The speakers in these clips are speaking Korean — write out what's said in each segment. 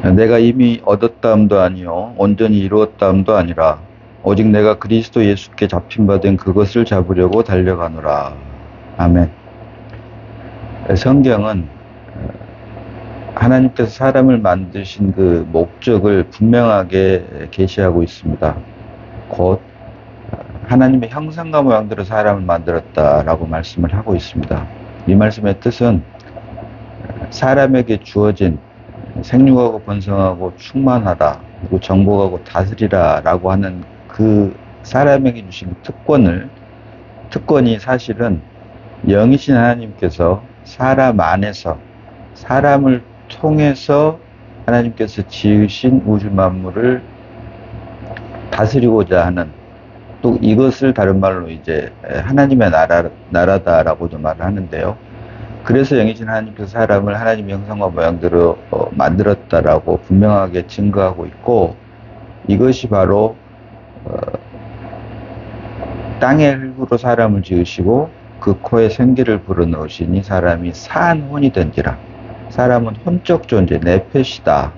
내가 이미 얻었다함도 아니요 온전히 이루었다함도 아니라 오직 내가 그리스도 예수께 잡힌 바 된 그것을 잡으려고 달려가노라. 아멘. 성경은 하나님께서 사람을 만드신 그 목적을 분명하게 계시하고 있습니다. 곧 하나님의 형상과 모양대로 사람을 만들었다라고 말씀을 하고 있습니다. 이 말씀의 뜻은 사람에게 주어진 생육하고 번성하고 충만하다, 그리고 정복하고 다스리라 라고 하는 그 사람에게 주신 특권이 사실은 영이신 하나님께서 사람 안에서, 사람을 통해서 하나님께서 지으신 우주 만물을 다스리고자 하는, 또 이것을 다른 말로 이제 하나님의 나라다라고도 말을 하는데요. 그래서 영이신 하나님께서 사람을 하나님의 형상과 모양대로 만들었다라고 분명하게 증거하고 있고, 이것이 바로 땅의 흙으로 사람을 지으시고 그 코에 생기를 불어넣으시니 사람이 산 혼이 된지라. 사람은 혼적 존재, 네펫이다.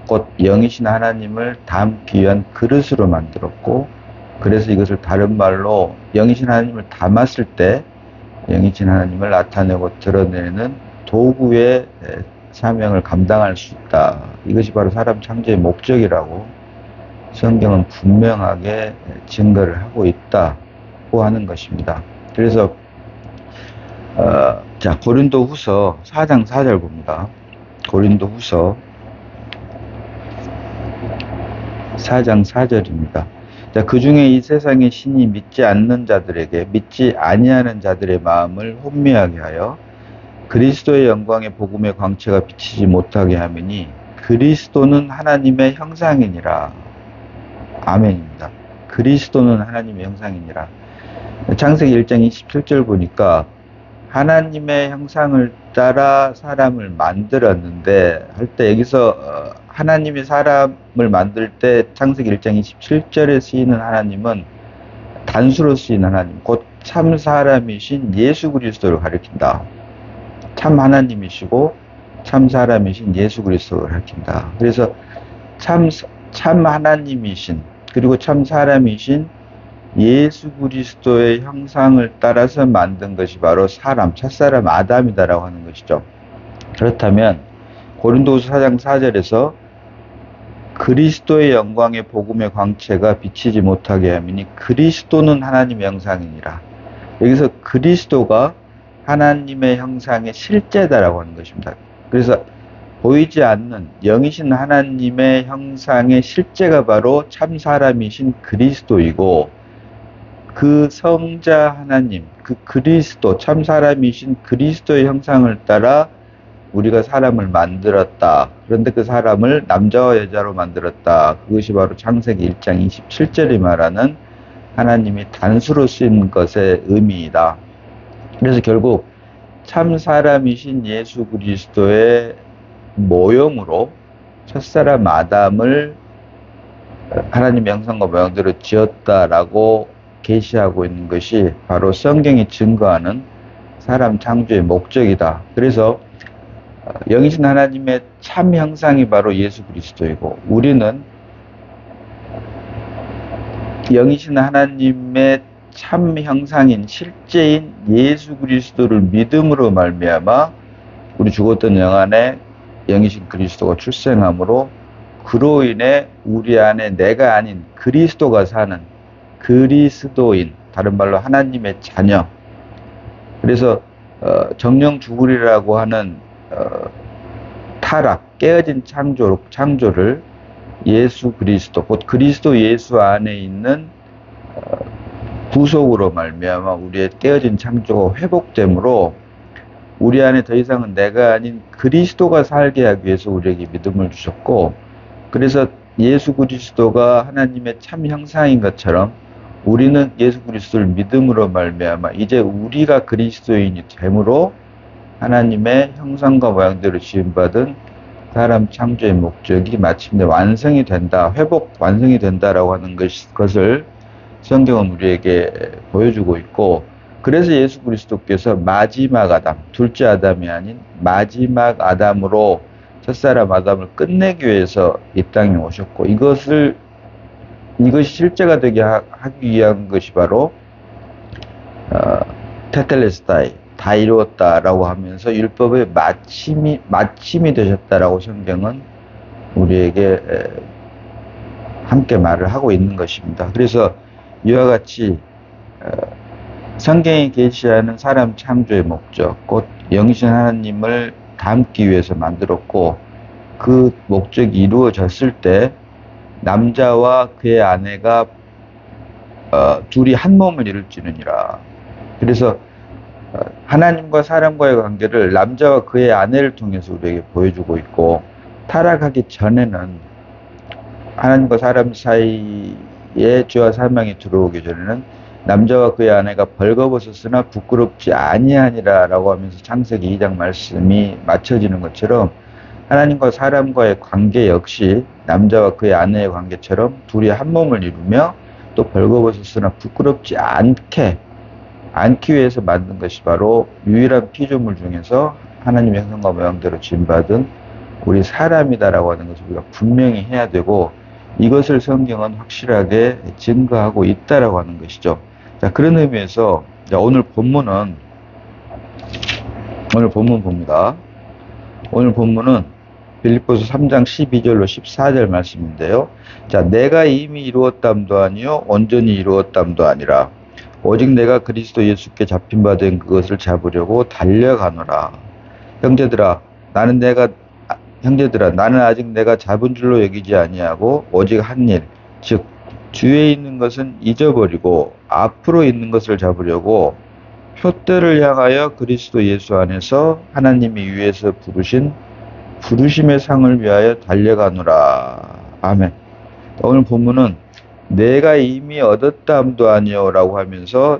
곧 영이신 하나님을 담기 위한 그릇으로 만들었고, 그래서 이것을 다른 말로 영이신 하나님을 담았을 때 영이신 하나님을 나타내고 드러내는 도구의 사명을 감당할 수 있다. 이것이 바로 사람 창조의 목적이라고 성경은 분명하게 증거를 하고 있다고 하는 것입니다. 그래서 자, 고린도후서 4장 4절 봅니다. 고린도후서 4장 4절입니다. 자, 그 중에 이 세상의 신이 믿지 않는 자들에게 믿지 아니하는 자들의 마음을 혼미하게 하여 그리스도의 영광의 복음의 광채가 비치지 못하게 하매니 그리스도는 하나님의 형상이니라. 아멘입니다. 그리스도는 하나님의 형상이니라. 창세기 1장 27절 보니까 하나님의 형상을 따라 사람을 만들었는데 할 때 여기서 하나님이 사람을 만들 때 창세기 1장 27절에 쓰이는 하나님은 단수로 쓰인 하나님, 곧 참 사람이신 예수 그리스도를 가리킨다. 참 하나님이시고 참 사람이신 예수 그리스도를 가리킨다. 그래서 참 하나님이신 그리고 참 사람이신 예수 그리스도의 형상을 따라서 만든 것이 바로 첫사람 아담이다라고 하는 것이죠. 그렇다면 고린도후서 4장 4절에서 그리스도의 영광의 복음의 광채가 비치지 못하게 하미니 그리스도는 하나님의 형상이니라. 여기서 그리스도가 하나님의 형상의 실제다라고 하는 것입니다. 그래서 보이지 않는 영이신 하나님의 형상의 실제가 바로 참 사람이신 그리스도이고, 그 성자 하나님, 그 그리스도, 참 사람이신 그리스도의 형상을 따라 우리가 사람을 만들었다. 그런데 그 사람을 남자와 여자로 만들었다. 그것이 바로 창세기 1장 27절이 말하는 하나님이 단수로 쓰인 것의 의미이다. 그래서 결국 참 사람이신 예수 그리스도의 모형으로 첫사람 아담을 하나님의 형상과 모양대로 지었다라고 계시하고 있는 것이 바로 성경이 증거하는 사람 창조의 목적이다. 그래서 영이신 하나님의 참 형상이 바로 예수 그리스도이고, 우리는 영이신 하나님의 참 형상인 실제인 예수 그리스도를 믿음으로 말미암아 우리 죽었던 영 안에 영이신 그리스도가 출생함으로 그로 인해 우리 안에 내가 아닌 그리스도가 사는 그리스도인, 다른 말로 하나님의 자녀. 그래서 정령 죽으리라고 하는 타락, 깨어진 창조를 예수 그리스도, 곧 그리스도 예수 안에 있는 구속으로 말미암아 우리의 깨어진 창조가 회복됨으로 우리 안에 더 이상은 내가 아닌 그리스도가 살게 하기 위해서 우리에게 믿음을 주셨고, 그래서 예수 그리스도가 하나님의 참 형상인 것처럼 우리는 예수 그리스도를 믿음으로 말미암아 이제 우리가 그리스도인이 되므로 하나님의 형상과 모양대로 지음받은 사람 창조의 목적이 마침내 완성이 된다, 완성이 된다라고 하는 것을 성경은 우리에게 보여주고 있고, 그래서 예수 그리스도께서 마지막 아담, 둘째 아담이 아닌 마지막 아담으로 첫사람 아담을 끝내기 위해서 이 땅에 오셨고, 이것이 실제가 되게 하기 위한 것이 바로 테텔레스타이, 다 이루었다라고 하면서 율법의 마침이 되셨다라고 성경은 우리에게 함께 말을 하고 있는 것입니다. 그래서 이와 같이 성경이 계시하는 사람 창조의 목적, 곧 영이신 하나님을 닮기 위해서 만들었고, 그 목적이 이루어졌을 때 남자와 그의 아내가 둘이 한 몸을 이룰지느니라. 그래서 하나님과 사람과의 관계를 남자와 그의 아내를 통해서 우리에게 보여주고 있고, 타락하기 전에는 하나님과 사람 사이에 죄와 사망이 들어오기 전에는 남자와 그의 아내가 벌거벗었으나 부끄럽지 아니하니라 라고 하면서 창세기 2장 말씀이 맞춰지는 것처럼, 하나님과 사람과의 관계 역시 남자와 그의 아내의 관계처럼 둘이 한 몸을 이루며 또 벌거벗었으나 부끄럽지 않기 위해서 만든 것이 바로 유일한 피조물 중에서 하나님의 형상과 모양대로 지음받은 우리 사람이다라고 하는 것을 우리가 분명히 해야 되고, 이것을 성경은 확실하게 증거하고 있다라고 하는 것이죠. 자, 그런 의미에서 오늘 본문 봅니다. 오늘 본문은 빌립보서 3장 12절로 14절 말씀인데요. 자, 내가 이미 이루었담도 아니요 온전히 이루었담도 아니라 오직 내가 그리스도 예수께 잡힌 바 된 그것을 잡으려고 달려가노라. 형제들아 나는 아직 내가 잡은 줄로 여기지 아니하고 오직 한 일, 즉 뒤에 있는 것은 잊어버리고 앞으로 있는 것을 잡으려고 표대를 향하여 그리스도 예수 안에서 하나님이 위에서 부르신 부르심의 상을 위하여 달려가노라. 아멘. 오늘 본문은 내가 이미 얻었다함도 아니오라고 하면서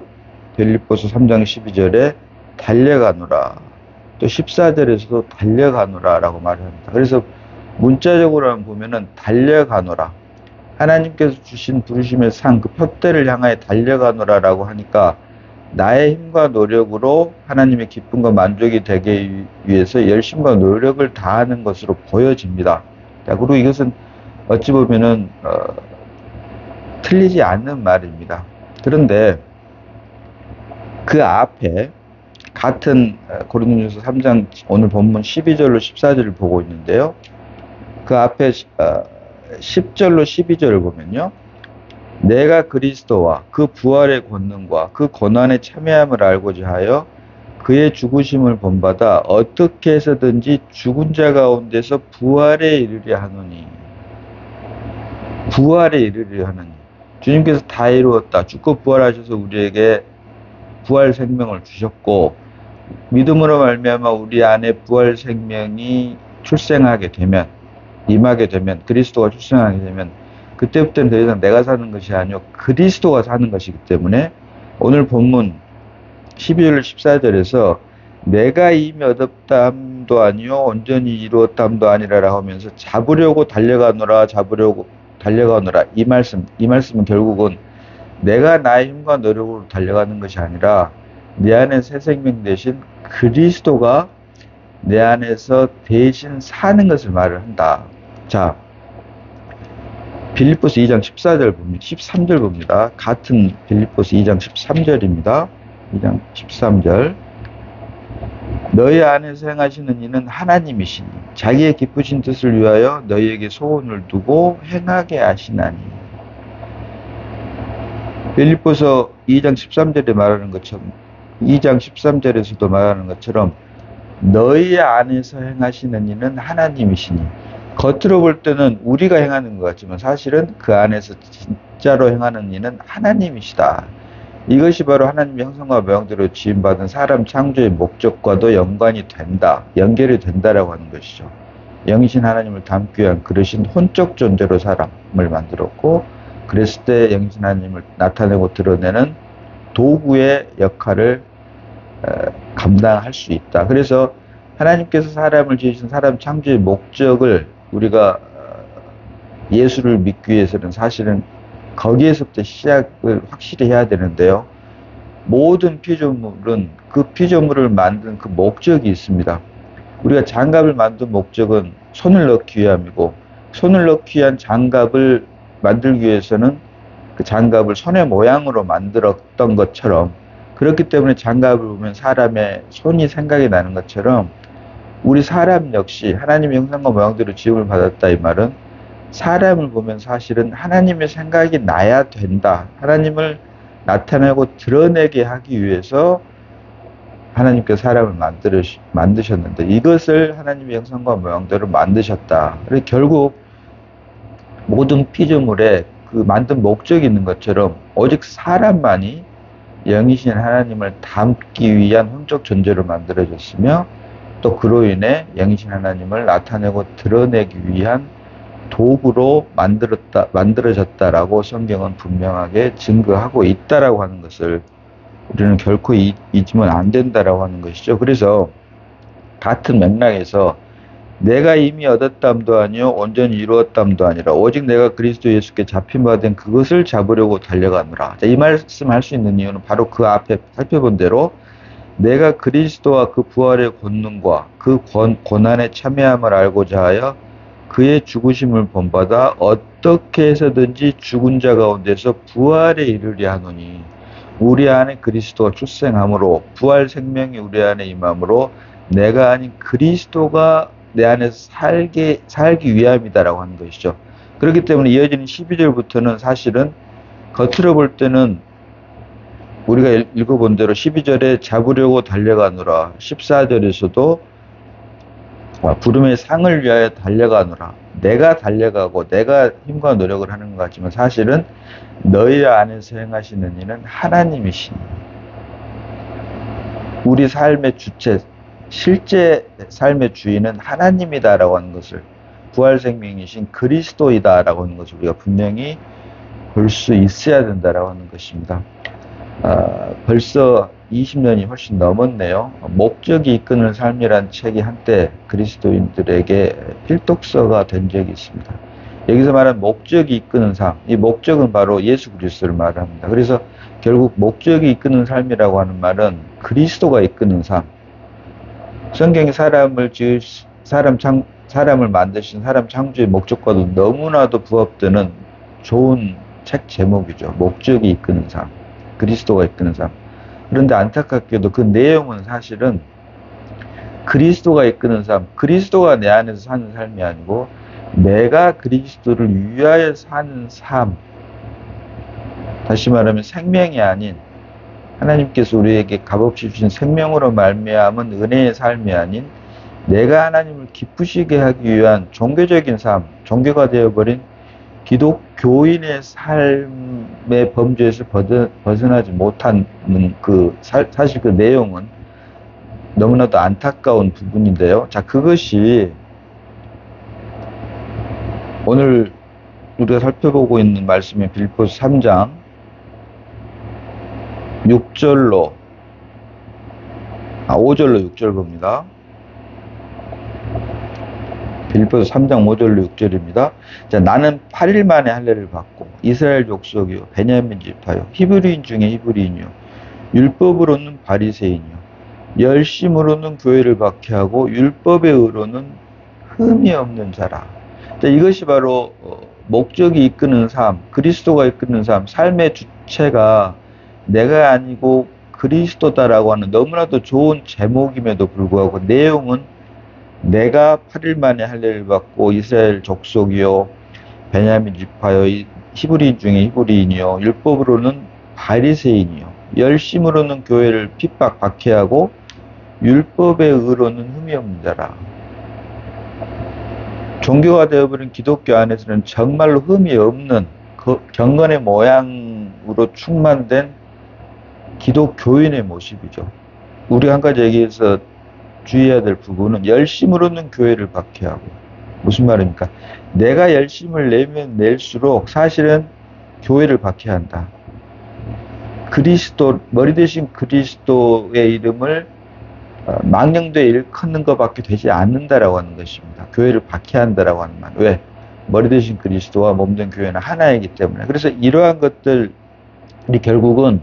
빌립보서 3장 12절에 달려가노라, 또 14절에서도 달려가노라 라고 말을 합니다. 그래서 문자적으로 보면은 달려가노라, 하나님께서 주신 부르심의 상, 그 표대를 향하여 달려가노라 라고 하니까 나의 힘과 노력으로 하나님의 기쁨과 만족이 되기 위해서 열심과 노력을 다하는 것으로 보여집니다. 자, 그리고 이것은 어찌 보면은 틀리지 않는 말입니다. 그런데 그 앞에 같은 고린도전서 3장 오늘 본문 12절로 14절을 보고 있는데요. 그 앞에 10절로 12절을 보면요. 내가 그리스도와 그 부활의 권능과 그 고난의 참여함을 알고자 하여 그의 죽으심을 본받아 어떻게 해서든지 죽은 자 가운데서 부활에 이르려 하노니. 부활에 이르려 하노니. 주님께서 다 이루었다. 죽고 부활하셔서 우리에게 부활 생명을 주셨고, 믿음으로 말미암아 우리 안에 부활 생명이 출생하게 되면, 임하게 되면, 그리스도가 출생하게 되면 그때부터는 더 이상 내가 사는 것이 아니요 그리스도가 사는 것이기 때문에 오늘 본문 12절 14절에서 내가 이미 얻었담도 아니요 온전히 이루었담도 아니라라고 하면서 잡으려고 달려가노라 이 말씀은 결국은 내가 나의 힘과 노력으로 달려가는 것이 아니라 내 안에 새 생명 대신 그리스도가 내 안에서 대신 사는 것을 말을 한다. 자, 빌립보서 2장 14절 봅니다. 13절 봅니다. 같은 빌립보서 2장 13절입니다. 2장 13절. 너희 안에서 행하시는 이는 하나님이시니 자기의 기쁘신 뜻을 위하여 너희에게 소원을 두고 행하게 하시나니. 빌립보서 2장 13절에 말하는 것처럼 2장 13절에서도 말하는 것처럼 너희 안에서 행하시는 이는 하나님이시니. 겉으로 볼 때는 우리가 행하는 것 같지만 사실은 그 안에서 진짜로 행하는 이는 하나님이시다. 이것이 바로 하나님의 형상과 모양대로 지음받은 사람 창조의 목적과도 연관이 된다, 연결이 된다라고 하는 것이죠. 영이신 하나님을 담기 위한 그러신 혼적 존재로 사람을 만들었고, 그랬을 때 영이신 하나님을 나타내고 드러내는 도구의 역할을 감당할 수 있다. 그래서 하나님께서 사람을 지으신 사람 창조의 목적을 우리가 예수를 믿기 위해서는 사실은 거기에서부터 시작을 확실히 해야 되는데요. 모든 피조물은 그 피조물을 만든 그 목적이 있습니다. 우리가 장갑을 만든 목적은 손을 넣기 위함이고, 손을 넣기 위한 장갑을 만들기 위해서는 그 장갑을 손의 모양으로 만들었던 것처럼, 그렇기 때문에 장갑을 보면 사람의 손이 생각이 나는 것처럼, 우리 사람 역시 하나님의 형상과 모양대로 지음을 받았다, 이 말은 사람을 보면 사실은 하나님의 생각이 나야 된다, 하나님을 나타내고 드러내게 하기 위해서 하나님께서 사람을 만드셨는데, 이것을 하나님의 형상과 모양대로 만드셨다. 그래서 결국 모든 피조물에 그 만든 목적이 있는 것처럼 오직 사람만이 영이신 하나님을 담기 위한 혼적 존재로 만들어졌으며, 또 그로 인해 영이신 하나님을 나타내고 드러내기 위한 도구로 만들어졌다라고 성경은 분명하게 증거하고 있다라고 하는 것을 우리는 결코 잊으면 안 된다라고 하는 것이죠. 그래서 같은 맥락에서 내가 이미 얻었담도 아니요 온전히 이루었담도 아니라 오직 내가 그리스도 예수께 잡힌 바 된 그것을 잡으려고 달려가노라. 자, 이 말씀 할 수 있는 이유는 바로 그 앞에 살펴본 대로 내가 그리스도와 그 부활의 권능과 그 고난에 참여함을 알고자 하여 그의 죽으심을 본받아 어떻게 해서든지 죽은 자 가운데서 부활에 이르려 하노니, 우리 안에 그리스도가 출생함으로 부활 생명이 우리 안에 임함으로 내가 아닌 그리스도가 내 안에서 살기 위함이다라고 하는 것이죠. 그렇기 때문에 이어지는 12절부터는 사실은 겉으로 볼 때는 우리가 읽어본 대로 12절에 잡으려고 달려가노라, 14절에서도 부름의 상을 위하여 달려가노라, 내가 달려가고 내가 힘과 노력을 하는 것 같지만 사실은 너희 안에서 행하시는 이는 하나님이시니, 우리 삶의 주체, 실제 삶의 주인은 하나님이다라고 하는 것을, 부활생명이신 그리스도이다라고 하는 것을 우리가 분명히 볼 수 있어야 된다라고 하는 것입니다. 벌써 20년이 훨씬 넘었네요. 목적이 이끄는 삶이란 책이 한때 그리스도인들에게 필독서가 된 적이 있습니다. 여기서 말하는 목적이 이끄는 삶, 이 목적은 바로 예수 그리스도를 말합니다. 그래서 결국 목적이 이끄는 삶이라고 하는 말은 그리스도가 이끄는 삶. 성경이 사람을 만드신 사람 창조의 목적과도 너무나도 부합되는 좋은 책 제목이죠. 목적이 이끄는 삶, 그리스도가 이끄는 삶. 그런데 안타깝게도 그 내용은 사실은 그리스도가 이끄는 삶, 그리스도가 내 안에서 사는 삶이 아니고 내가 그리스도를 위하여 사는 삶, 다시 말하면 생명이 아닌, 하나님께서 우리에게 값없이 주신 생명으로 말미암은 은혜의 삶이 아닌 내가 하나님을 기쁘시게 하기 위한 종교적인 삶, 종교가 되어버린 기독교인의 삶의 범죄에서 벗어나지 못하는 사실 그 내용은 너무나도 안타까운 부분인데요. 자, 그것이 오늘 우리가 살펴보고 있는 말씀인 빌립보서 3장 5절로 6절 봅니다. 빌립보서 3장 5절로 6절입니다. 자, 나는 8일 만에 할례를 받고 이스라엘 족속이요 베냐민 지파요 히브리인 중에 히브리인이요 율법으로는 바리새인이요 열심으로는 교회를 박해하고 율법의 의로는 흠이 없는 자라. 자, 이것이 바로 목적이 이끄는 삶, 그리스도가 이끄는 삶, 삶의 주체가 내가 아니고 그리스도다라고 하는 너무나도 좋은 제목임에도 불구하고 내용은 내가 8일 만에 할례를 받고 이스라엘 족속이요 베냐민 지파요 히브리인 중에 히브리인이요 율법으로는 바리새인이요 열심으로는 교회를 핍박 박해하고 율법의 의로는 흠이 없는 자라. 종교가 되어버린 기독교 안에서는 정말로 흠이 없는 그 경건의 모양으로 충만된 기독교인의 모습이죠. 우리 한 가지 얘기해서 주의해야 될 부분은 열심으로는 교회를 박해하고, 무슨 말입니까? 내가 열심을 내면 낼수록 사실은 교회를 박해한다. 그리스도, 머리 대신 그리스도의 이름을 망령되이 일컫는 것밖에 되지 않는다라고 하는 것입니다. 교회를 박해한다라고 하는 말. 왜? 머리 대신 그리스도와 몸된 교회는 하나이기 때문에. 그래서 이러한 것들이 결국은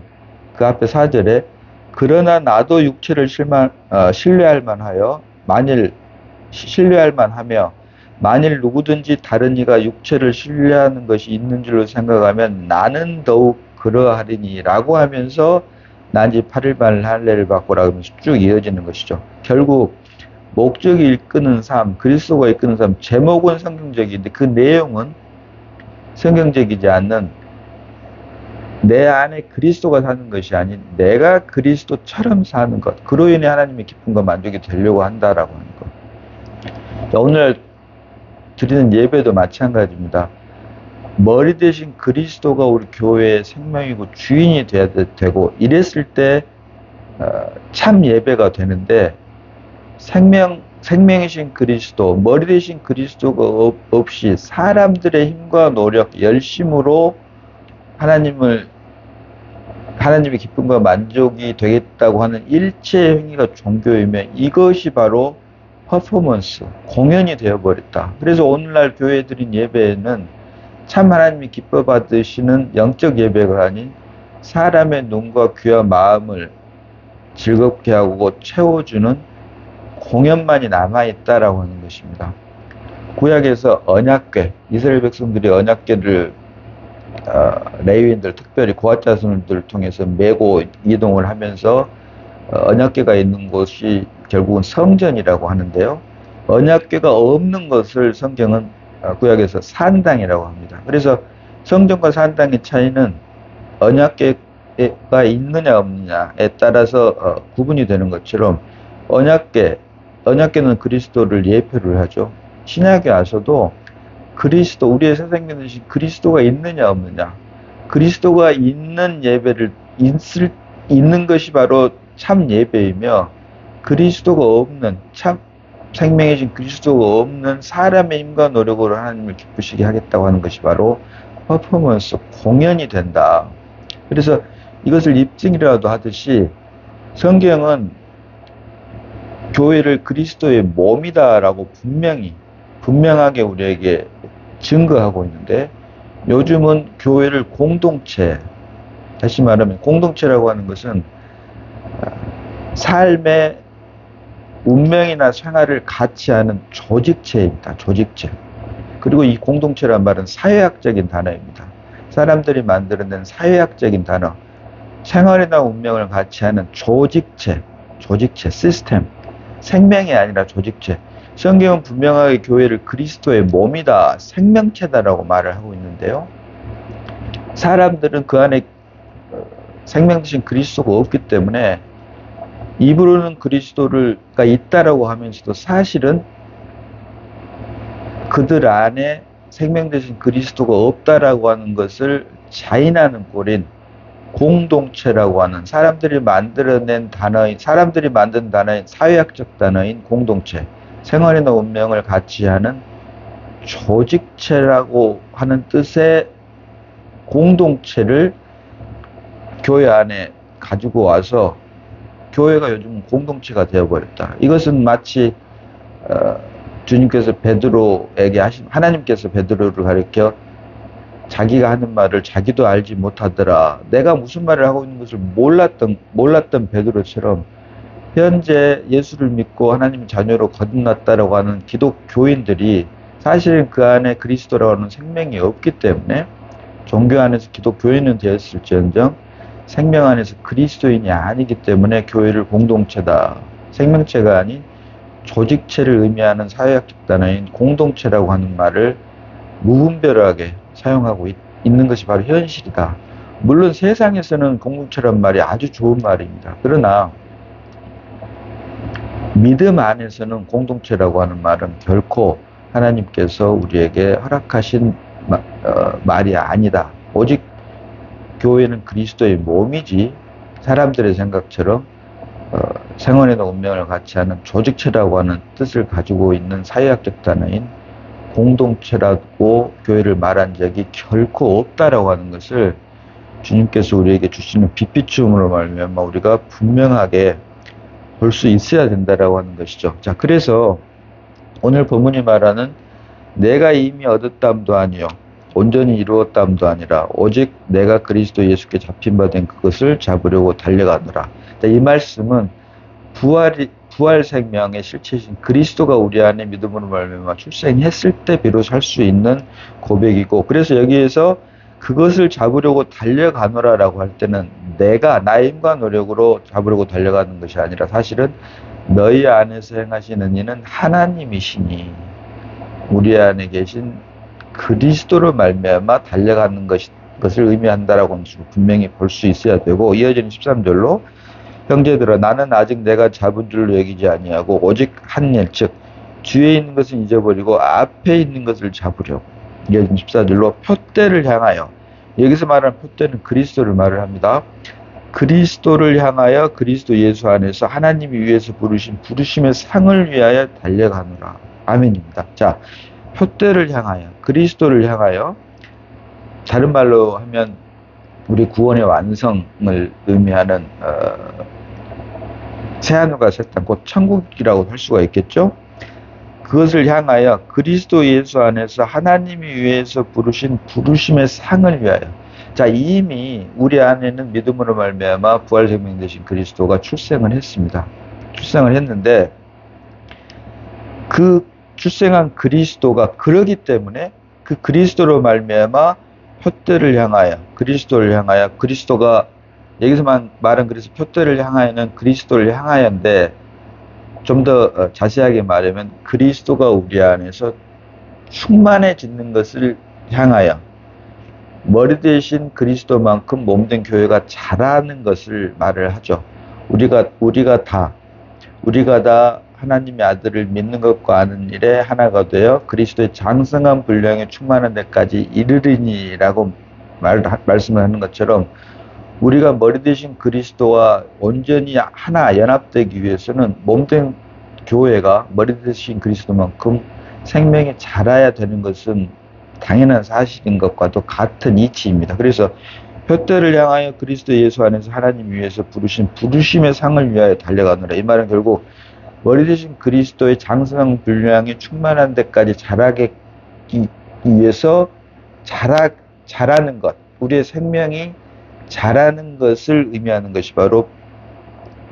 그 앞에 4절에 그러나 나도 육체를 신뢰할 만하여 만일 신뢰할 만하며 만일 누구든지 다른 이가 육체를 신뢰하는 것이 있는 줄로 생각하면 나는 더욱 그러하리니 라고 하면서 난지 8일 할례를 받고라 하면서 쭉 이어지는 것이죠. 결국 목적이 이끄는 삶, 그리스도가 이끄는 삶, 제목은 성경적인데 그 내용은 성경적이지 않는 내 안에 그리스도가 사는 것이 아닌 내가 그리스도처럼 사는 것, 그로 인해 하나님의 기쁨과 만족이 되려고 한다라고 하는 것. 오늘 드리는 예배도 마찬가지입니다. 머리 대신 그리스도가 우리 교회의 생명이고 주인이 돼야 되고 이랬을 때 참 예배가 되는데 생명이신 그리스도, 머리 대신 그리스도가 없이 사람들의 힘과 노력, 열심으로 하나님의 기쁨과 만족이 되겠다고 하는 일체의 행위가 종교이며 이것이 바로 퍼포먼스, 공연이 되어버렸다. 그래서 오늘날 교회에 드린 예배는 참 하나님이 기뻐 받으시는 영적 예배가 아닌 사람의 눈과 귀와 마음을 즐겁게 하고 채워주는 공연만이 남아있다라고 하는 것입니다. 구약에서 언약궤, 이스라엘 백성들이 언약궤를 레위인들, 특별히 고앗 자손들을 통해서 메고 이동을 하면서 언약궤가 있는 곳이 결국은 성전이라고 하는데요. 언약궤가 없는 것을 성경은 구약에서 산당이라고 합니다. 그래서 성전과 산당의 차이는 언약궤가 있느냐 없느냐에 따라서 구분이 되는 것처럼 언약궤는 그리스도를 예표를 하죠. 신약에 와서도 그리스도, 우리의 새 생명 되신 그리스도가 있느냐 없느냐, 그리스도가 있는 예배를 있는 것이 바로 참 예배이며 그리스도가 없는, 참 생명이신 그리스도가 없는 사람의 힘과 노력으로 하나님을 기쁘시게 하겠다고 하는 것이 바로 퍼포먼스, 공연이 된다. 그래서 이것을 입증이라도 하듯이 성경은 교회를 그리스도의 몸이다라고 분명하게 우리에게 증거하고 있는데, 요즘은 교회를 공동체, 다시 말하면 공동체라고 하는 것은 삶의 운명이나 생활을 같이 하는 조직체입니다. 조직체. 그리고 이 공동체란 말은 사회학적인 단어입니다. 사람들이 만들어낸 사회학적인 단어. 생활이나 운명을 같이 하는 조직체, 시스템. 생명이 아니라 조직체. 성경은 분명하게 교회를 그리스도의 몸이다, 생명체다라고 말을 하고 있는데요. 사람들은 그 안에 생명 되신 그리스도가 없기 때문에 입으로는 그리스도가 있다라고 하면서도 사실은 그들 안에 생명 되신 그리스도가 없다라고 하는 것을 자인하는 꼴인 공동체라고 하는 사람들이 만든 단어인 사회학적 단어인 공동체, 생활이나 운명을 같이 하는 조직체라고 하는 뜻의 공동체를 교회 안에 가지고 와서 교회가 요즘 공동체가 되어버렸다. 이것은 마치 주님께서 하나님께서 베드로를 가리켜 자기가 하는 말을 자기도 알지 못하더라, 내가 무슨 말을 하고 있는 것을 몰랐던 베드로처럼 현재 예수를 믿고 하나님의 자녀로 거듭났다라고 하는 기독교인들이 사실은 그 안에 그리스도라고 하는 생명이 없기 때문에 종교 안에서 기독교인은 되었을지언정 생명 안에서 그리스도인이 아니기 때문에 교회를 공동체다, 생명체가 아닌 조직체를 의미하는 사회학적 단어인 공동체라고 하는 말을 무분별하게 사용하고 있는 것이 바로 현실이다. 물론 세상에서는 공동체란 말이 아주 좋은 말입니다. 그러나 믿음 안에서는 공동체라고 하는 말은 결코 하나님께서 우리에게 허락하신 말이 아니다. 오직 교회는 그리스도의 몸이지 사람들의 생각처럼 생활이나 운명을 같이 하는 조직체라고 하는 뜻을 가지고 있는 사회학적 단어인 공동체라고 교회를 말한 적이 결코 없다라고 하는 것을 주님께서 우리에게 주시는 빛비춤으로 말미암아 우리가 분명하게 볼 수 있어야 된다라고 하는 것이죠. 자, 그래서 오늘 본문이 말하는 내가 이미 얻었담도 아니요 온전히 이루었담도 아니라 오직 내가 그리스도 예수께 잡힌 바 된 그것을 잡으려고 달려가더라. 이 말씀은 부활 생명의 실체이신 그리스도가 우리 안에 믿음으로 말미암아 출생했을 때 비로소 할 수 있는 고백이고, 그래서 여기에서 그것을 잡으려고 달려가노라라고 할 때는 내가 나의 힘과 노력으로 잡으려고 달려가는 것이 아니라 사실은 너희 안에서 행하시는 이는 하나님이시니 우리 안에 계신 그리스도로 말미암아 달려가는 것을 의미한다라고 분명히 볼 수 있어야 되고, 이어지는 13절로 형제들아 나는 아직 내가 잡은 줄로 여기지 아니하고 오직 한 일, 즉 뒤에 있는 것을 잊어버리고 앞에 있는 것을 잡으려고. 이어지는 14절로 표대를 향하여, 여기서 말하는 표대는 그리스도를 말을 합니다. 그리스도를 향하여 그리스도 예수 안에서 하나님이 위에서 부르신 부르심의 상을 위하여 달려가노라. 아멘입니다. 자, 표대를 향하여, 그리스도를 향하여, 다른 말로 하면 우리 구원의 완성을 의미하는 새하늘과 새 땅, 곧 천국이라고 할 수가 있겠죠. 그것을 향하여 그리스도 예수 안에서 하나님이 위해서 부르신 부르심의 상을 위하여. 자, 이미 우리 안에는 믿음으로 말미암아 부활 생명 되신 그리스도가 출생을 했습니다. 출생을 했는데 그 출생한 그리스도가 그러기 때문에 그 그리스도로 말미암아 표대를 향하여, 그리스도를 향하여, 그리스도가 여기서만 말은 그래서 표대를 향하여는 그리스도를 향하여인데, 좀 더 자세하게 말하면 그리스도가 우리 안에서 충만해지는 것을 향하여 머리 대신 그리스도만큼 몸된 교회가 자라는 것을 말을 하죠. 우리가 다 하나님의 아들을 믿는 것과 아는 일에 하나가 되어 그리스도의 장성한 분량에 충만한 데까지 이르리니라고 말씀을 하는 것처럼, 우리가 머리 대신 그리스도와 온전히 하나 연합되기 위해서는 몸된 교회가 머리 대신 그리스도만큼 생명이 자라야 되는 것은 당연한 사실인 것과도 같은 이치입니다. 그래서 표대를 향하여 그리스도 예수 안에서 하나님 위해서 부르신 부르심의 상을 위하여 달려가노라. 이 말은 결국 머리 대신 그리스도의 장성한 분량이 충만한 데까지 자라기 위해서 자라는 것, 우리의 생명이 자라는 것을 의미하는 것이 바로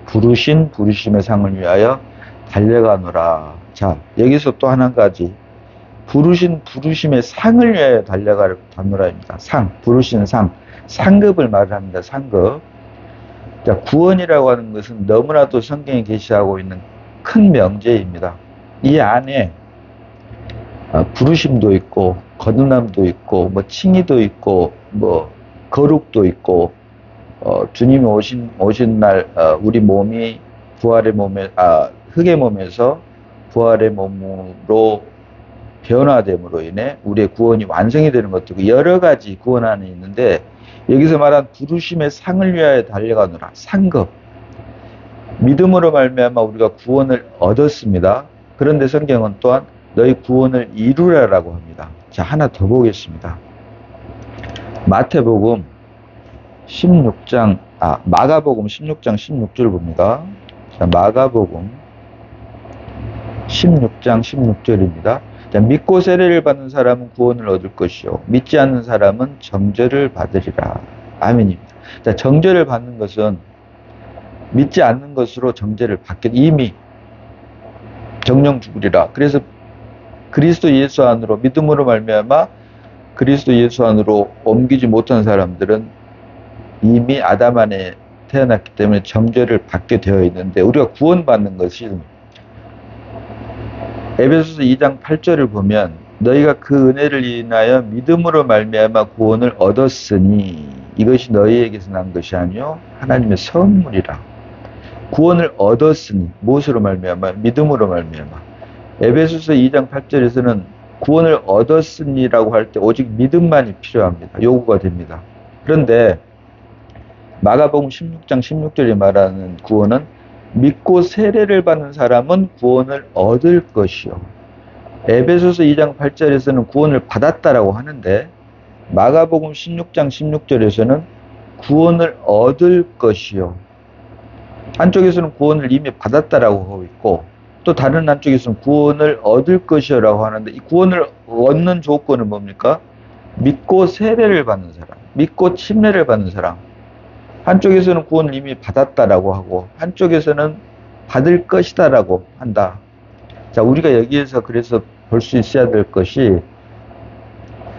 부르심의 상을 위하여 달려가노라. 자, 여기서 또 한 가지, 부르심의 상을 위하여 달려가노라입니다. 부르신 상급을 말합니다. 상급. 자, 구원이라고 하는 것은 너무나도 성경에 계시하고 있는 큰 명제입니다. 이 안에 부르심도 있고 거듭남도 있고 칭의도 있고 거룩도 있고, 주님이 오신 날 우리 몸이 부활의 몸에 흙의 몸에서 부활의 몸으로 변화됨으로 인해 우리의 구원이 완성이 되는 것도 여러 가지 구원 안에 있는데, 여기서 말한 부르심의 상을 위하여 달려가노라. 상급. 믿음으로 말미암아 우리가 구원을 얻었습니다. 그런데 성경은 또한 너희 구원을 이루라라고 합니다. 자, 하나 더 보겠습니다. 마가복음 16장 16절 봅니다. 자, 마가복음 16장 16절입니다. 자, 믿고 세례를 받는 사람은 구원을 얻을 것이요 믿지 않는 사람은 정죄를 받으리라. 아멘입니다. 자, 정죄를 받는 것은 믿지 않는 것으로 정죄를 받게, 이미 정령 죽으리라. 그래서 그리스도 예수 안으로 믿음으로 말미암아 그리스도 예수 안으로 옮기지 못한 사람들은 이미 아담 안에 태어났기 때문에 정죄를 받게 되어 있는데, 우리가 구원받는 것이 에베소서 2장 8절을 보면 너희가 그 은혜를 인하여 믿음으로 말미암아 구원을 얻었으니 이것이 너희에게서 난 것이 아니요 하나님의 선물이라. 구원을 얻었으니 무엇으로 말미암아? 믿음으로 말미암아. 에베소서 2장 8절에서는 구원을 얻었으니라고 할 때 오직 믿음만이 필요합니다. 요구가 됩니다. 그런데 마가복음 16장 16절에 말하는 구원은 믿고 세례를 받는 사람은 구원을 얻을 것이요. 에베소서 2장 8절에서는 구원을 받았다라고 하는데 마가복음 16장 16절에서는 구원을 얻을 것이요. 한쪽에서는 구원을 이미 받았다라고 하고 있고, 또 다른 한쪽에서는 구원을 얻을 것이라고 하는데, 이 구원을 얻는 조건은 뭡니까? 믿고 세례를 받는 사람, 믿고 침례를 받는 사람. 한쪽에서는 구원을 이미 받았다라고 하고, 한쪽에서는 받을 것이다라고 한다. 자, 우리가 여기에서 그래서 볼 수 있어야 될 것이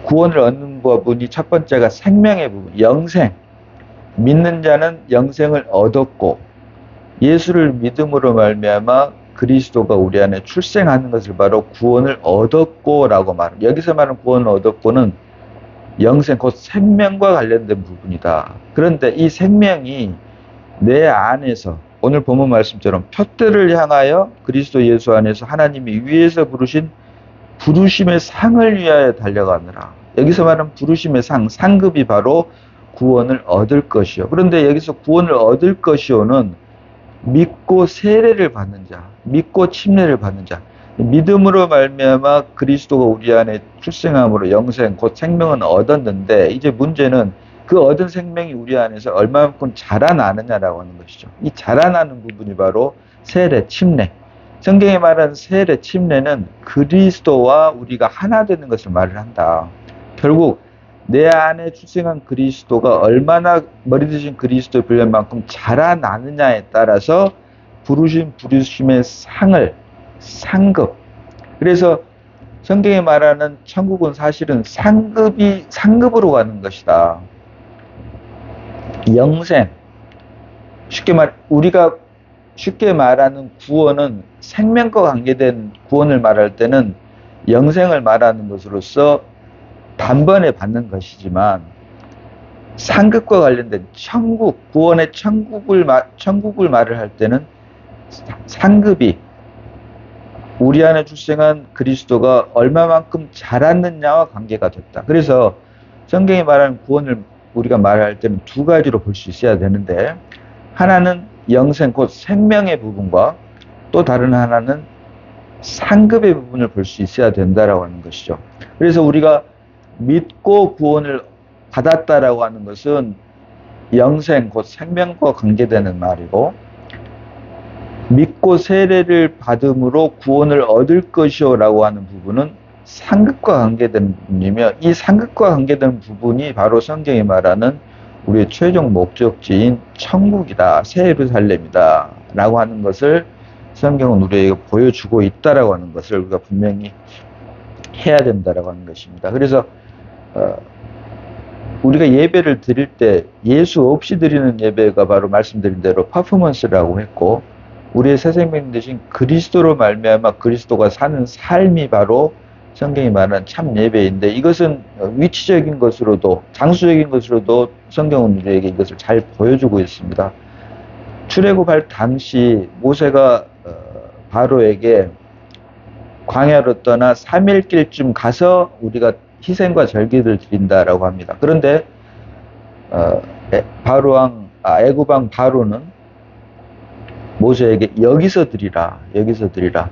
구원을 얻는 부분이 첫 번째가 생명의 부분, 영생. 믿는 자는 영생을 얻었고 예수를 믿음으로 말미암아 그리스도가 우리 안에 출생하는 것을 바로 구원을 얻었고라고 말합니다. 여기서 말하는 구원을 얻었고는 영생, 곧 생명과 관련된 부분이다. 그런데 이 생명이 내 안에서 오늘 본문 말씀처럼 표대를 향하여 그리스도 예수 안에서 하나님이 위에서 부르신 부르심의 상을 위하여 달려가느라. 여기서 말하는 부르심의 상, 상급이 바로 구원을 얻을 것이요. 그런데 여기서 구원을 얻을 것이요는 믿고 세례를 받는 자, 믿고 침례를 받는 자, 믿음으로 말미암아 그리스도가 우리 안에 출생함으로 영생, 곧 생명은 얻었는데 이제 문제는 그 얻은 생명이 우리 안에서 얼마만큼 자라나느냐라고 하는 것이죠. 이 자라나는 부분이 바로 세례, 침례. 성경에 말하는 세례, 침례는 그리스도와 우리가 하나 되는 것을 말을 한다. 결국 내 안에 출생한 그리스도가 얼마나 머리 드신 그리스도의 분량만큼 자라나느냐에 따라서 부르심의 상을, 상급. 그래서 성경에 말하는 천국은 사실은 상급으로 가는 것이다. 영생. 우리가 쉽게 말하는 구원은 생명과 관계된 구원을 말할 때는 영생을 말하는 것으로서 단번에 받는 것이지만 상급과 관련된 천국, 구원의 천국을 말을 할 때는 상급이 우리 안에 출생한 그리스도가 얼마만큼 자랐느냐와 관계가 됐다. 그래서 성경이 말하는 구원을 우리가 말할 때는 두 가지로 볼 수 있어야 되는데 하나는 영생, 곧 생명의 부분과 또 다른 하나는 상급의 부분을 볼 수 있어야 된다라고 하는 것이죠. 그래서 우리가 믿고 구원을 받았다라고 하는 것은 영생, 곧 생명과 관계되는 말이고 믿고 세례를 받음으로 구원을 얻을 것이요라고 하는 부분은 상급과 관계되는 부분이며 이 상급과 관계되는 부분이 바로 성경이 말하는 우리의 최종 목적지인 천국이다, 새 예루살렘이다 라고 하는 것을 성경은 우리에게 보여주고 있다라고 하는 것을 우리가 분명히 해야 된다라고 하는 것입니다. 그래서 우리가 예배를 드릴 때 예수 없이 드리는 예배가 바로 말씀드린 대로 퍼포먼스라고 했고 우리의 새 생명 되신 그리스도로 말미암아 그리스도가 사는 삶이 바로 성경이 말하는 참 예배인데 이것은 위치적인 것으로도 장수적인 것으로도 성경은 우리에게 이것을 잘 보여주고 있습니다. 출애굽할 당시 모세가 바로에게 광야로 떠나 3일 길쯤 가서 우리가 희생과 절기를 드린다라고 합니다. 그런데 애굽 왕 바로는 모세에게 여기서 드리라.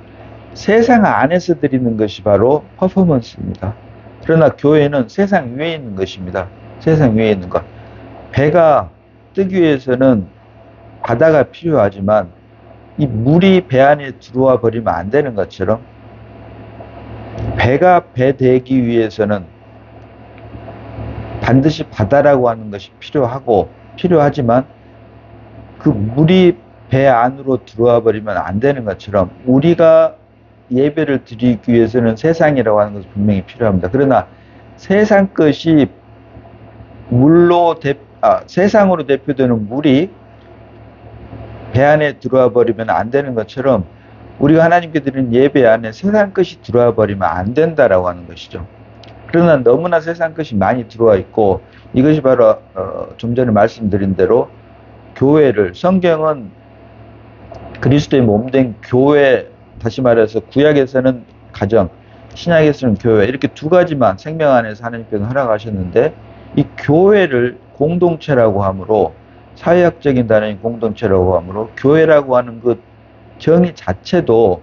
세상 안에서 드리는 것이 바로 퍼포먼스입니다. 그러나 교회는 세상 위에 있는 것입니다. 세상 위에 있는 것. 배가 뜨기 위해서는 바다가 필요하지만 이 물이 배 안에 들어와 버리면 안 되는 것처럼 배가 배 되기 위해서는 반드시 바다라고 하는 것이 필요하지만 그 물이 배 안으로 들어와 버리면 안 되는 것처럼 우리가 예배를 드리기 위해서는 세상이라고 하는 것이 분명히 필요합니다. 그러나 세상 것이 세상으로 대표되는 물이 배 안에 들어와 버리면 안 되는 것처럼 우리가 하나님께 드리는 예배 안에 세상 것이 들어와 버리면 안 된다라고 하는 것이죠. 그러나 너무나 세상 것이 많이 들어와 있고 이것이 바로 좀 전에 말씀드린 대로 교회를 성경은 그리스도의 몸된 교회, 다시 말해서 구약에서는 가정, 신약에서는 교회 이렇게 두 가지만 생명 안에서 하나님께서 허락하셨는데 이 교회를 공동체라고 하므로 사회학적인 단어인 공동체라고 하므로 교회라고 하는 그 정의 자체도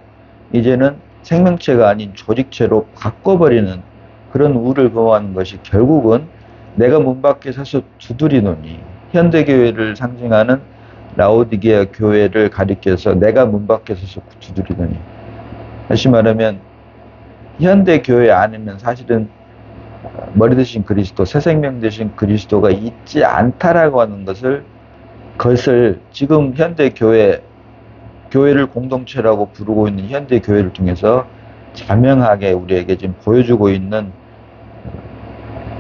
이제는 생명체가 아닌 조직체로 바꿔버리는 그런 우를 범하는 것이 결국은 내가 문 밖에 서서 두드리노니 현대교회를 상징하는 라오디게아 교회를 가리켜서 내가 문 밖에 서서 두드리노니 다시 말하면 현대교회 안에는 사실은 머리 대신 그리스도, 새 생명 되신 그리스도가 있지 않다라고 하는 것을 지금 현대교회 교회를 공동체라고 부르고 있는 현대 교회를 통해서 자명하게 우리에게 지금 보여주고 있는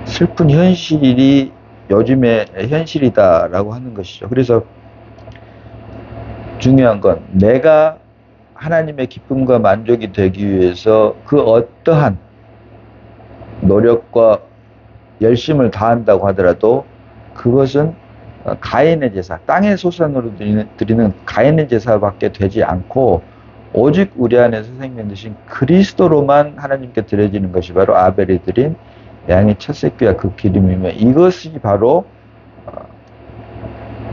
슬픈 현실이 요즘의 현실이다라고 하는 것이죠. 그래서 중요한 건 내가 하나님의 기쁨과 만족이 되기 위해서 그 어떠한 노력과 열심을 다한다고 하더라도 그것은 가인의 제사, 땅의 소산으로 드리는 가인의 제사밖에 되지 않고 오직 우리 안에서 생명 되신 그리스도로만 하나님께 드려지는 것이 바로 아벨이 드린 양의 첫 새끼와 그 기름이며 이것이 바로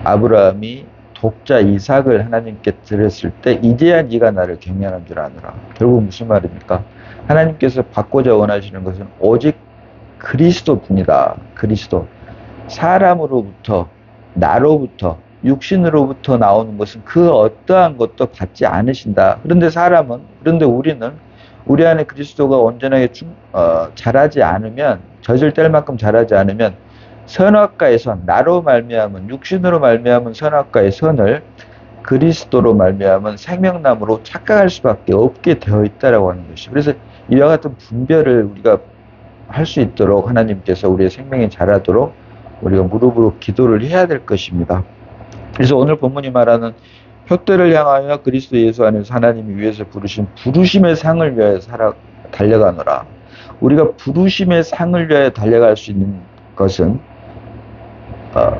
아브라함이 독자 이삭을 하나님께 드렸을 때 이제야 네가 나를 경외하는 줄 아노라. 결국 무슨 말입니까? 하나님께서 받고자 원하시는 것은 오직 그리스도뿐이다. 그리스도. 사람으로부터 나로부터 육신으로부터 나오는 것은 그 어떠한 것도 받지 않으신다. 그런데 우리는 우리 안에 그리스도가 온전하게 자라지 않으면 젖을 뗄 만큼 자라지 않으면 선악과의 선, 나로 말미암은 육신으로 말미암은 선악과의 선을 그리스도로 말미암은 생명나무로 착각할 수밖에 없게 되어 있다라고 하는 것이. 그래서 이와 같은 분별을 우리가 할 수 있도록 하나님께서 우리의 생명이 자라도록 우리가 무릎으로 기도를 해야 될 것입니다. 그래서 오늘 본문이 말하는 푯대를 향하여 그리스도 예수 안에서 하나님이 위해서 부르신 부르심의 상을 위하여 달려가노라. 우리가 부르심의 상을 위하여 달려갈 수 있는 것은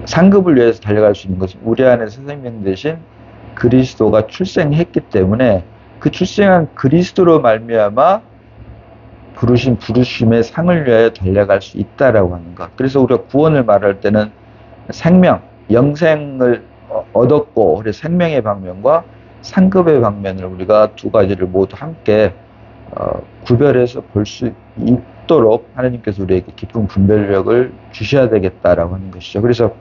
상급을 위해서 달려갈 수 있는 것은 우리 안에서 생명 되신 그리스도가 출생했기 때문에 그 출생한 그리스도로 말미암아 부르심의 상을 위하여 달려갈 수 있다라고 하는 것. 그래서 우리가 구원을 말할 때는 생명, 영생을 얻었고 그래서 생명의 방면과 상급의 방면을 우리가 두 가지를 모두 함께 구별해서 볼 수 있도록 하나님께서 우리에게 깊은 분별력을 주셔야 되겠다라고 하는 것이죠. 그래서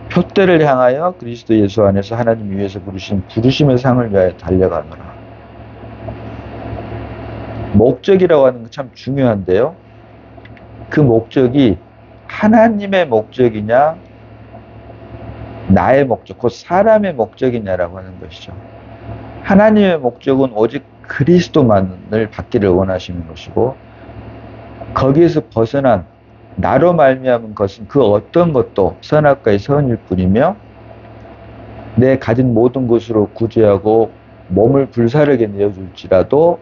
푯대를 향하여 그리스도 예수 안에서 하나님 위해서 부르신 부르심의 상을 위하여 달려가노라. 목적이라고 하는 건 참 중요한데요. 그 목적이 하나님의 목적이냐 나의 목적, 곧 사람의 목적이냐라고 하는 것이죠. 하나님의 목적은 오직 그리스도만을 받기를 원하시는 것이고 거기에서 벗어난 나로 말미암은 것은 그 어떤 것도 선악과의 선일 뿐이며 내 가진 모든 것으로 구제하고 몸을 불사르게 내어줄지라도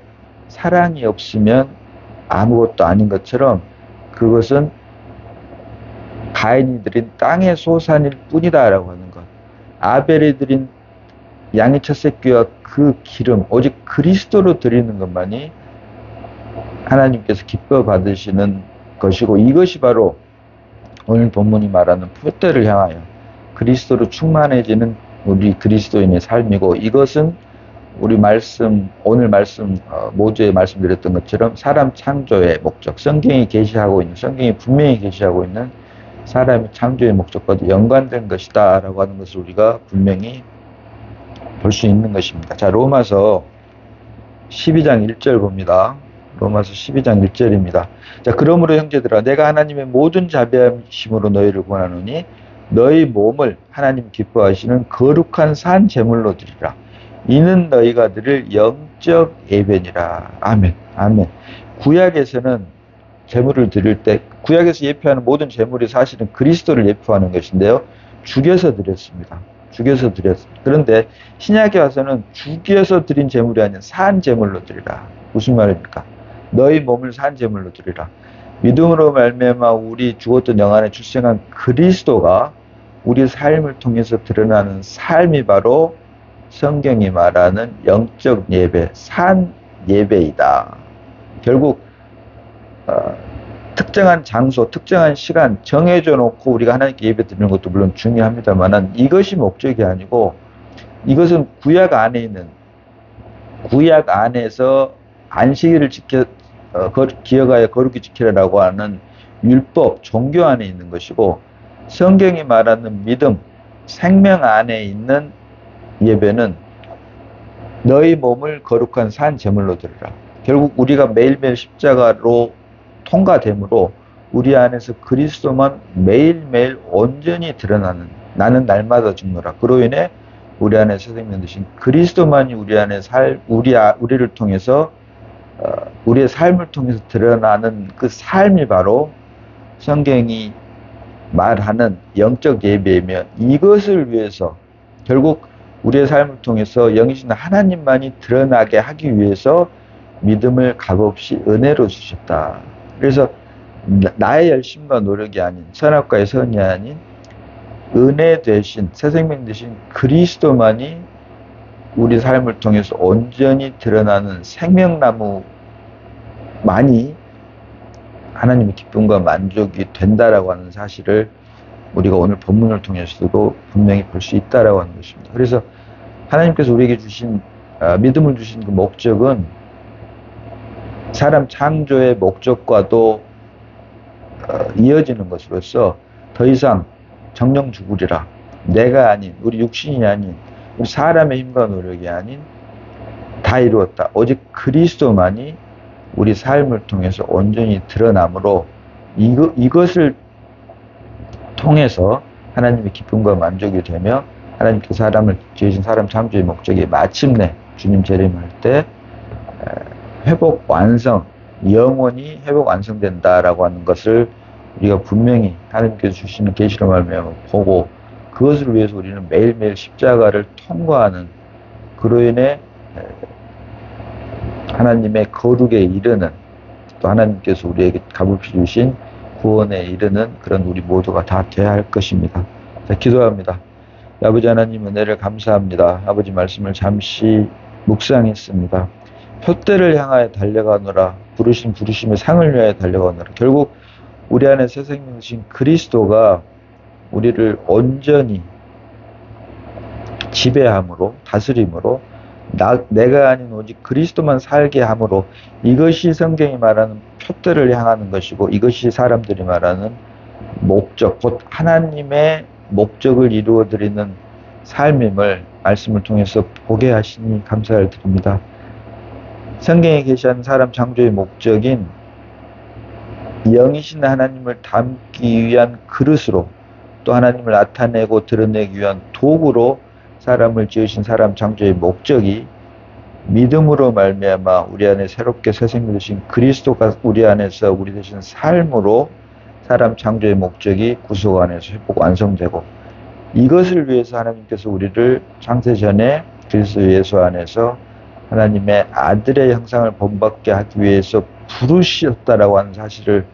사랑이 없으면 아무것도 아닌 것처럼 그것은 가인이 드린 땅의 소산일 뿐이다라고 하는 것. 아벨이 드린 양의 첫 새끼와 그 기름, 오직 그리스도로 드리는 것만이 하나님께서 기뻐 받으시는 것이고 이것이 바로 오늘 본문이 말하는 푯대를 향하여 그리스도로 충만해지는 우리 그리스도인의 삶이고 이것은 우리 오늘 말씀 모두에 말씀드렸던 것처럼 사람 창조의 목적, 성경이 분명히 계시하고 있는 사람의 창조의 목적과도 연관된 것이다 라고 하는 것을 우리가 분명히 볼 수 있는 것입니다. 자, 로마서 12장 1절 봅니다. 로마서 12장 1절입니다. 자, 그러므로 형제들아 내가 하나님의 모든 자비하심으로 너희를 권하노니 너희 몸을 하나님 기뻐하시는 거룩한 산 제물로 드리라. 이는 너희가 드릴 영적 예배니라. 아멘. 아멘. 구약에서는 제물을 드릴 때 구약에서 예표하는 모든 제물이 사실은 그리스도를 예표하는 것인데요. 죽여서 드렸습니다. 죽여서 드렸습니다. 그런데 신약에 와서는 죽여서 드린 제물이 아닌 산 제물로 드리라. 무슨 말입니까? 너희 몸을 산 제물로 드리라. 믿음으로 말미암아 우리 죽었던 영 안에 출생한 그리스도가 우리 삶을 통해서 드러나는 삶이 바로 성경이 말하는 영적 예배, 산 예배이다. 결국 특정한 장소, 특정한 시간 정해져 놓고 우리가 하나님께 예배 드리는 것도 물론 중요합니다만 이것이 목적이 아니고 이것은 구약 안에서 안식일을 기억하여 거룩히 지키라라고 하는 율법, 종교 안에 있는 것이고 성경이 말하는 믿음, 생명 안에 있는 예배는 너희 몸을 거룩한 산 제물로 드리라. 결국 우리가 매일매일 십자가로 통과됨으로 우리 안에서 그리스도만 매일매일 온전히 드러나는 나는 날마다 죽노라. 그로 인해 우리 안에 새 생명 되신 그리스도만이 우리 안에 우리를 통해서 우리의 삶을 통해서 드러나는 그 삶이 바로 성경이 말하는 영적 예배이며, 이것을 위해서 결국 우리의 삶을 통해서 영이신 하나님만이 드러나게 하기 위해서 믿음을 값없이 은혜로 주셨다. 그래서 나의 열심과 노력이 아닌, 선악과의 선이 아닌 은혜 되신, 새 생명 되신 그리스도만이 우리 삶을 통해서 온전히 드러나는 생명나무만이 하나님의 기쁨과 만족이 된다라고 하는 사실을 우리가 오늘 본문을 통해서도 분명히 볼 수 있다라고 하는 것입니다. 그래서 하나님께서 우리에게 주신 믿음을 주신 그 목적은 사람 창조의 목적과도 이어지는 것으로서 더 이상 정령 죽으리라, 내가 아닌, 우리 육신이 아닌, 우리 사람의 힘과 노력이 아닌 다 이루었다, 오직 그리스도만이 우리 삶을 통해서 온전히 드러나므로 이것을 통해서 하나님의 기쁨과 만족이 되며 하나님께서 사람을 지으신 사람 창조의 목적이 마침내 주님 재림할 때 회복 완성, 영원히 회복 완성된다라고 하는 것을 우리가 분명히 하나님께서 주시는 계시로 말미암아 보고, 그것을 위해서 우리는 매일매일 십자가를 통과하는, 그로 인해 하나님의 거룩에 이르는, 또 하나님께서 우리에게 값없이 주신 구원에 이르는 그런 우리 모두가 다 되어야 할 것입니다. 자, 기도합니다. 아버지 하나님, 은혜를 감사합니다. 아버지 말씀을 잠시 묵상했습니다. 표대를 향하여 달려가노라, 부르심의 상을 위하여 달려가노라. 결국 우리 안에 새 생명이신 그리스도가 우리를 온전히 지배함으로, 다스림으로, 내가 아닌 오직 그리스도만 살게 함으로, 이것이 성경이 말하는 표대를 향하는 것이고, 이것이 사람들이 말하는 목적, 곧 하나님의 목적을 이루어드리는 삶임을 말씀을 통해서 보게 하시니 감사를 드립니다. 성경에 계시한 사람 창조의 목적인 영이신 하나님을 담기 위한 그릇으로, 또 하나님을 나타내고 드러내기 위한 도구로 사람을 지으신 사람 창조의 목적이 믿음으로 말미암아 우리 안에 새롭게 새 생명 되신 그리스도가 우리 안에서 우리 되신 삶으로 사람 창조의 목적이 구속 안에서 회복 완성되고, 이것을 위해서 하나님께서 우리를 창세전에 그리스도 예수 안에서 하나님의 아들의 형상을 본받게 하기 위해서 부르셨다라고 하는 사실을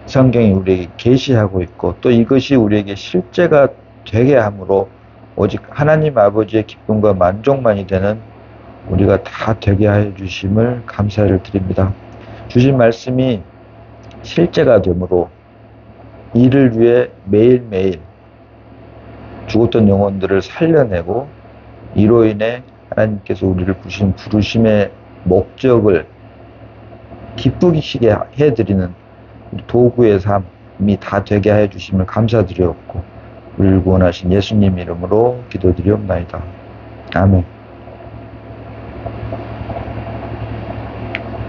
성경이 우리에게 계시하고 있고, 또 이것이 우리에게 실제가 되게 함으로 오직 하나님 아버지의 기쁨과 만족만이 되는 우리가 다 되게 하여 주심을 감사를 드립니다. 주신 말씀이 실제가 되므로 이를 위해 매일매일 죽었던 영혼들을 살려내고, 이로 인해 하나님께서 우리를 부르신 부르심의 목적을 기쁘시게 해드리는 도구의 삶이 다 되게 해 주심을 감사드리옵고, 우리를 구원하신 예수님 이름으로 기도드리옵나이다. 아멘.